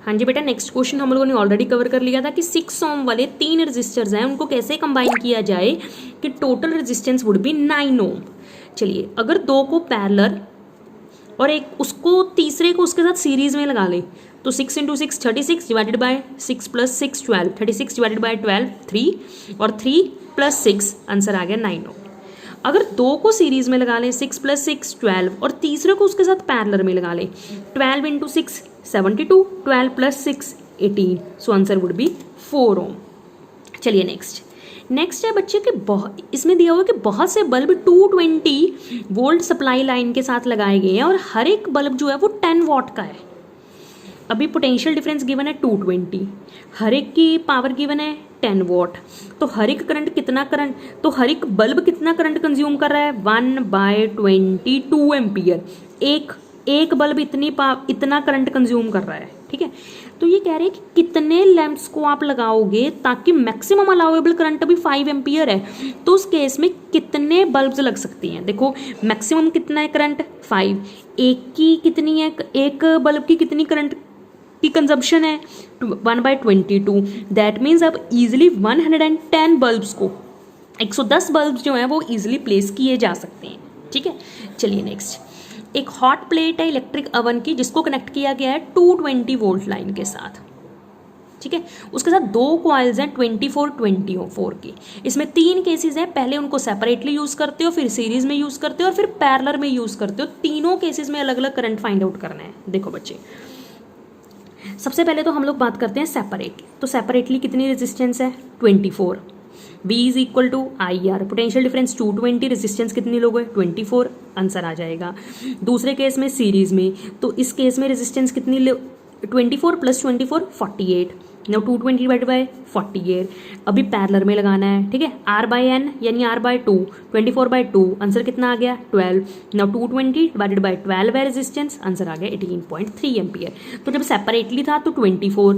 हाँ जी बेटा, next question हम लोगों ने ऑलरेडी कवर कर लिया था कि 6 ओम वाले 3 रेजिस्टर्स हैं, उनको कैसे कंबाइन किया जाए कि टोटल रेजिस्टेंस वुड बी 9 ओम। चलिए, अगर दो को पैरेलल और एक उसको तीसरे को उसके साथ सीरीज में लगा ले तो 6 × 6 36 डिवाइडेड बाय 6 + 6 12, 36 डिवाइडेड बाय 12 3 और 3 + 6 आंसर आ गया 9 ओम। अगर दो को सीरीज में लगा लें 6 + 6 12 और तीसरे को उसके साथ पैरेलल में लगा लें 12 × 6 72, 12 + 6 18, सो आंसर वुड बी 4 ओम। चलिए नेक्स्ट है बच्चे के इसमें दिया हुआ कि बहुत से बल्ब 220 वोल्ट सप्लाई लाइन के साथ लगाए गए हैं और हर एक बल्ब जो है वो 10 वॉट का है। अभी पोटेंशियल डिफरेंस गिवन है 220, हर एक की पावर गिवन है 10 वॉट, तो हर एक बल्ब कितना करंट कंज्यूम कर रहा है 1/22 एम्पियर। एक बल्ब इतना करंट कंज्यूम कर रहा है, ठीक है। तो ये कह रहे हैं कि कितने लैंप्स को आप लगाओगे ताकि मैक्सिमम अलाउेबल करंट अभी 5 एम्पियर है, तो उस केस में कितने बल्ब्स लग सकती हैं। देखो मैक्सिमम कितना है करंट 5, एक की कितनी है, एक बल्ब की कितनी करंट की कंजम्पशन है 1/22, दैट मीन्स अब इजिली 110 बल्ब्स को 110 बल्ब्स जो हैं वो इजिली प्लेस किए जा सकते हैं, ठीक है। चलिए नेक्स्ट, एक हॉट प्लेट है इलेक्ट्रिक अवन की जिसको कनेक्ट किया गया है 220 वोल्ट लाइन के साथ, ठीक है। उसके साथ दो कॉइल्स हैं 24 की। इसमें 3 केसेस हैं, पहले उनको सेपरेटली यूज करते हो, फिर सीरीज में यूज करते हो और फिर पैरेलल में यूज करते हो। तीनों केसेस में अलग अलग करंट फाइंड आउट करना है। देखो बच्चे, सबसे पहले तो हम लोग बात करते हैं सेपरेटली। तो सेपरेटली कितनी रेजिस्टेंस है 24, V = IR, potential difference 220, resistance कितनी लोगे 24, आंसर आ जाएगा। दूसरे केस में सीरीज में, तो इस केस में रेजिस्टेंस कितनी 24 + 24 48, नाउ 220 डिवाइड बाय 48। अभी पैरेलल में लगाना है, ठीक है, R/N यानी R/2, 24/2, आंसर कितना आ गया 12। नाउ 220 डिवाइडेड बाय 12 है रेजिस्टेंस, आंसर आ गया 18.3 एम्पियर। तो जब सेपरेटली था तो 24,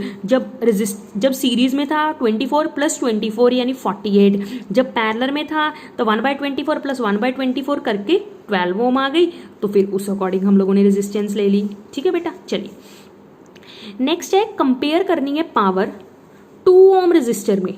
जब सीरीज में था 24 + 24 यानी 48, जब पैरेलल में था तो 1/24 + 1/24 करके 12 ओम आ गई। तो फिर उस अकॉर्डिंग हम लोगों ने रेजिस्टेंस ले ली, ठीक है बेटा। चलिए नेक्स्ट है कंपेयर करनी है पावर 2 ओम रेजिस्टर में।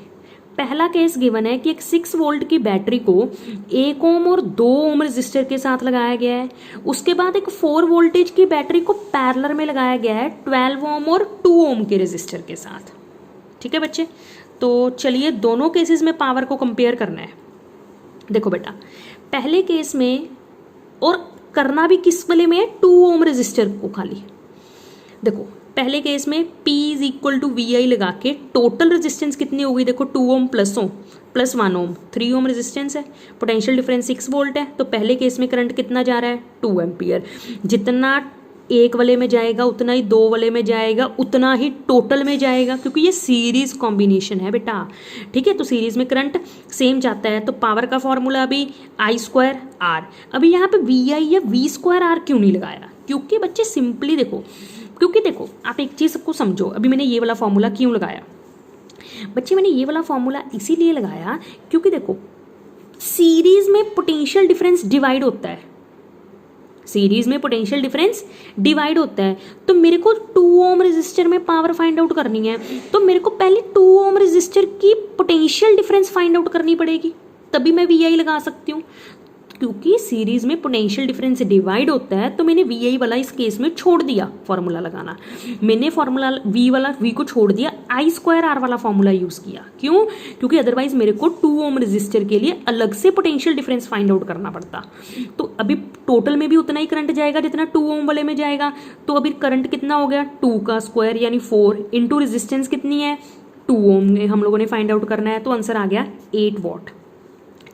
पहला केस गिवन है कि एक 6 वोल्ट की बैटरी को 1 ओम और 2 ओम रेजिस्टर के साथ लगाया गया है। उसके बाद एक 4 वोल्टेज की बैटरी को पैरेलल में लगाया गया है 12 ओम और 2 ओम के रेजिस्टर के साथ, ठीक है बच्चे। तो चलिए दोनों केसेस में पावर को कंपेयर करना है। देखो बेटा, पहले केस में और करना भी किस वाले में है 2 ओम रेजिस्टर को खाली। देखो पहले केस में P = VI लगा के टोटल रेजिस्टेंस कितनी हो गई, देखो 2 ओम + 1 ओम 3 ओम रेजिस्टेंस है, पोटेंशियल डिफरेंस 6 वोल्ट है। तो पहले केस में करंट कितना जा रहा है 2 एम्पियर। जितना एक वाले में जाएगा उतना ही 2 वाले में जाएगा, उतना ही टोटल में जाएगा, क्योंकि ये सीरीज कॉम्बिनेशन है बेटा, ठीक है। तो सीरीज में करंट सेम जाता है। तो पावर का फॉर्मूला अभी I²R। अभी यहाँ पे VI या V²R क्यों नहीं लगाया, क्योंकि बच्चे सिंपली देखो आप एक चीज़ सबको समझो। अभी मैंने ये वाला फॉर्मूला क्यों लगाया बच्चे, मैंने ये वाला फॉर्मूला इसीलिए लगाया क्योंकि देखो सीरीज में पोटेंशियल डिफरेंस डिवाइड होता है, तो मेरे को 2 ओम रेजिस्टर में पावर फाइंड आउट करनी है, तो मेरे को पहले 2 ओम रेजिस्टर की पोटेंशियल डिफरेंस फाइंड आउट करनी पड़ेगी, तभी मैं VI लगा सकती हूँ। क्योंकि सीरीज में पोटेंशियल डिफरेंस डिवाइड होता है, तो मैंने VI वाला इस केस में छोड़ दिया फॉर्मूला लगाना। मैंने फॉर्मूला V को छोड़ दिया, I²R वाला फॉर्मूला यूज किया। क्यों? क्योंकि अदरवाइज मेरे को 2 ओम रेजिस्टर के लिए अलग से पोटेंशियल डिफरेंस फाइंड आउट करना पड़ता। तो अभी टोटल में भी उतना ही करंट जाएगा जितना 2 ओम वाले में जाएगा। तो अभी करंट कितना हो गया 2 का स्क्वायर यानी 4 इंटू रेजिस्टेंस कितनी है 2 ओम में हम लोगों ने फाइंड आउट करना है, तो आंसर आ गया 8 वॉट।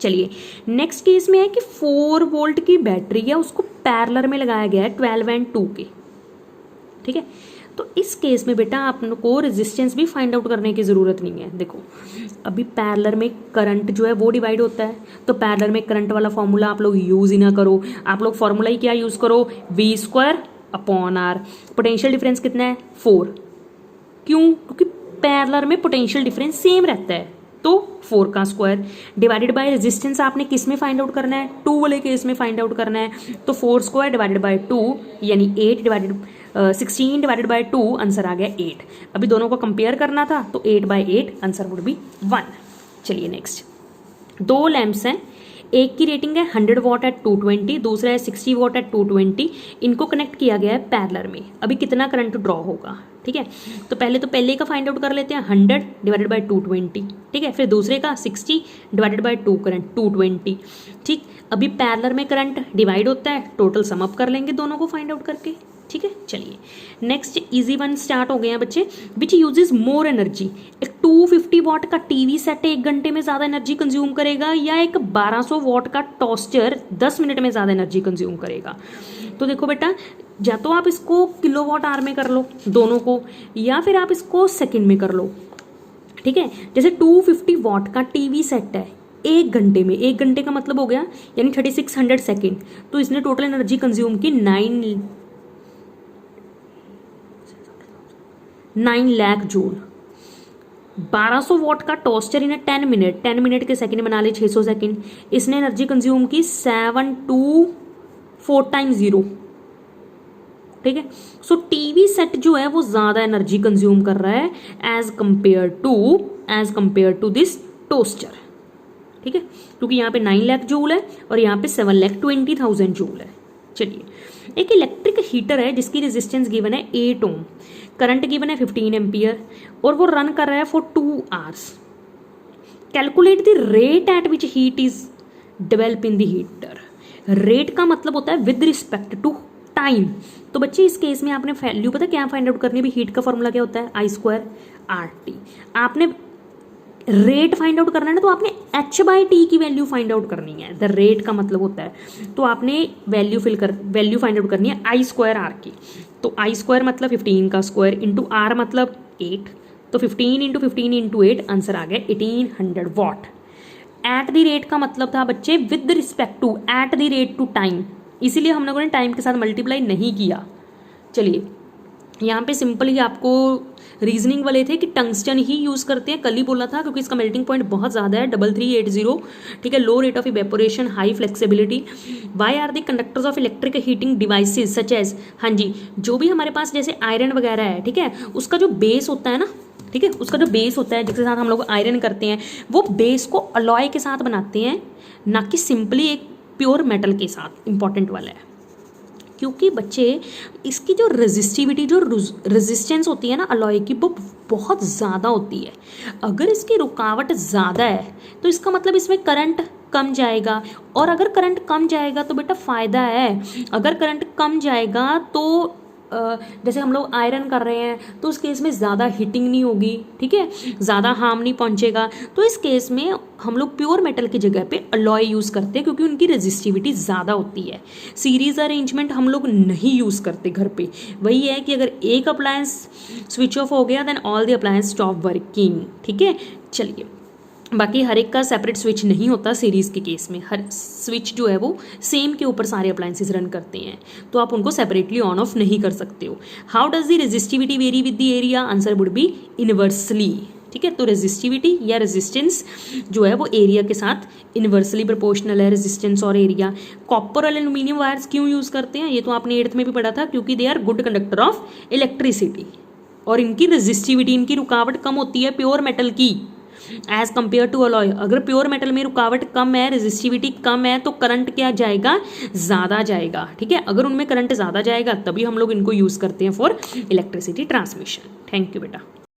चलिए नेक्स्ट केस में है कि 4 वोल्ट की बैटरी है, उसको पैरेलल में लगाया गया है 12 और 2 के, ठीक है। तो इस केस में बेटा आपको रेजिस्टेंस भी फाइंड आउट करने की ज़रूरत नहीं है। देखो अभी पैरेलल में करंट जो है वो डिवाइड होता है, तो पैरेलल में करंट वाला फॉर्मूला आप लोग यूज़ ही ना करो, आप लोग फॉर्मूला ही क्या यूज़ करो V²/R। पोटेंशियल डिफरेंस कितना है 4, क्यों? क्योंकि पैरेलल में पोटेंशियल डिफरेंस सेम रहता है, तो 4 का स्क्वायर डिवाइडेड बाय रेजिस्टेंस आपने किस में फाइंड आउट करना है 2 वाले केस में फाइंड आउट करना है। तो 4² डिवाइडेड बाय 2 यानी 8 डिवाइडेड 16 डिवाइडेड बाय 2 आंसर आ गया 8। अभी दोनों को कंपेयर करना था तो 8/8 आंसर वुड बी 1। चलिए नेक्स्ट, दो लैंप्स हैं, एक की रेटिंग है 100 वॉट एट 220, दूसरा है 60 वॉट एट 220। इनको कनेक्ट किया गया है पैरेलल में। अभी कितना करंट ड्रॉ होगा, ठीक है। तो पहले का फाइंड आउट कर लेते हैं, 100 डिवाइडेड बाय 220, ठीक है। फिर दूसरे का 60 डिवाइडेड बाय 2 करंट 220, ठीक। अभी पैरेलल में करंट डिवाइड होता है, टोटल सम अप कर लेंगे दोनों को फाइंड आउट करके, ठीक है। चलिए नेक्स्ट इजी वन स्टार्ट हो गए हैं बच्चे। विच यूजेस मोर एनर्जी, एक 250 वॉट का टीवी सेट 1 घंटे में ज़्यादा एनर्जी कंज्यूम करेगा या एक 1200 वॉट का टोस्टर 10 मिनट में ज़्यादा एनर्जी कंज्यूम करेगा। तो देखो बेटा, या तो आप इसको किलोवाट आवर में कर लो दोनों को, या फिर आप इसको सेकंड में कर लो, ठीक है। जैसे 250 वॉट का टीवी सेट है 1 घंटे में, 1 घंटे का मतलब हो गया यानी 3600 सेकेंड, तो इसने टोटल एनर्जी कंज्यूम की 9 लाख जूल। 1200 वॉट का टोस्टर इन्हें 10 मिनट के सेकंड बना ले 600 सेकंड, इसने एनर्जी कंज्यूम की 724 टाइम्स 0, ठीक है। सो टीवी सेट जो है वो ज्यादा एनर्जी कंज्यूम कर रहा है as compare to this toaster, ठीक है, क्योंकि यहाँ पे 9 लाख जूल है और यहाँ पे 7,20,000 जूल है। चलिए, एक इलेक्ट्रिक हीटर है जिसकी रेजिस्टेंस गिवन है 8 ओम, करंट गिवन है 15 एम्पियर और वो रन कर रहा है for 2 hours. Calculate the rate at which heat is develop in the heater. Rate का मतलब होता है विद रिस्पेक्ट टू टाइम। तो बच्चे इस केस में आपने वैल्यू पता क्या फाइंड आउट करनी है, हीट का फॉर्मूला क्या होता है, I²RT। आपने रेट फाइंड आउट करना है ना, तो आपने h/t की वैल्यू फाइंड आउट करनी है। द रेट का मतलब होता है, तो आपने वैल्यू फाइंड आउट करनी है I²R की। तो I² मतलब 15 का स्क्वायर इंटू R मतलब 8, तो 15 इंटू 15 इंटू 8 आंसर आ गया 1800 वॉट। एट द रेट का मतलब था बच्चे with respect to, at the rate to time, इसीलिए हम लोगों ने टाइम के साथ मल्टीप्लाई नहीं किया। चलिए यहाँ पे सिंपल ही आपको रीजनिंग वाले थे कि टंगस्टन ही यूज करते हैं, कल ही बोला था, क्योंकि इसका मेल्टिंग पॉइंट बहुत ज़्यादा है 3380, ठीक है। Low rate of evaporation, high flexibility. Why are the conductors of electric heating devices such as, हाँ जी, जो भी हमारे पास जैसे आयरन वगैरह है, ठीक है, उसका जो बेस होता है ना, ठीक है, उसका जो बेस होता है जिसके साथ हम लोग आयरन करते हैं, वो बेस को अलॉय के साथ बनाते हैं, ना कि सिंपली एक प्योर मेटल के साथ। इंपॉर्टेंट वाला है, क्योंकि बच्चे इसकी जो रेजिस्टिविटी, जो रेजिस्टेंस होती है ना अलॉय की, वो बहुत ज़्यादा होती है। अगर इसकी रुकावट ज़्यादा है तो इसका मतलब इसमें करंट कम जाएगा, और अगर करंट कम जाएगा तो बेटा फ़ायदा है। अगर करंट कम जाएगा तो जैसे हम लोग आयरन कर रहे हैं तो उस केस में ज़्यादा हीटिंग नहीं होगी, ठीक है, ज़्यादा हार्म नहीं पहुंचेगा। तो इस केस में हम लोग प्योर मेटल की जगह पे अलॉय यूज़ करते हैं, क्योंकि उनकी रेजिस्टिविटी ज़्यादा होती है। सीरीज़ अरेंजमेंट हम लोग नहीं यूज़ करते घर पे। वही है कि अगर एक अप्लायंस स्विच ऑफ हो गया then all the appliance stop working, ठीक है। चलिए, बाकी हर एक का सेपरेट स्विच नहीं होता सीरीज़ के केस में, हर स्विच जो है वो सेम के ऊपर सारे अप्लायंसेस रन करते हैं, तो आप उनको सेपरेटली ऑन ऑफ नहीं कर सकते हो। How does the resistivity very with the area, answer would be inversely, ठीक है। तो रेजिस्टिविटी या रेजिस्टेंस जो है वो एरिया के साथ इनवर्सली प्रोपोर्शनल है, रेजिस्टेंस और एरिया। कॉपर और एल्यूमिनियम वायर्स क्यों यूज़ करते हैं, ये तो आपने 8th में भी पढ़ा था, क्योंकि they are good conductor of electricity, और इनकी रेजिस्टिविटी, इनकी रुकावट कम होती है प्योर मेटल की एज कंपेयर टू अलॉय। अगर प्योर मेटल में रुकावट कम है, रेजिस्टिविटी कम है, तो करंट क्या जाएगा, ज़्यादा जाएगा, ठीक है। अगर उनमें करंट ज़्यादा जाएगा तभी हम लोग इनको यूज़ करते हैं for electricity transmission. Thank you बेटा।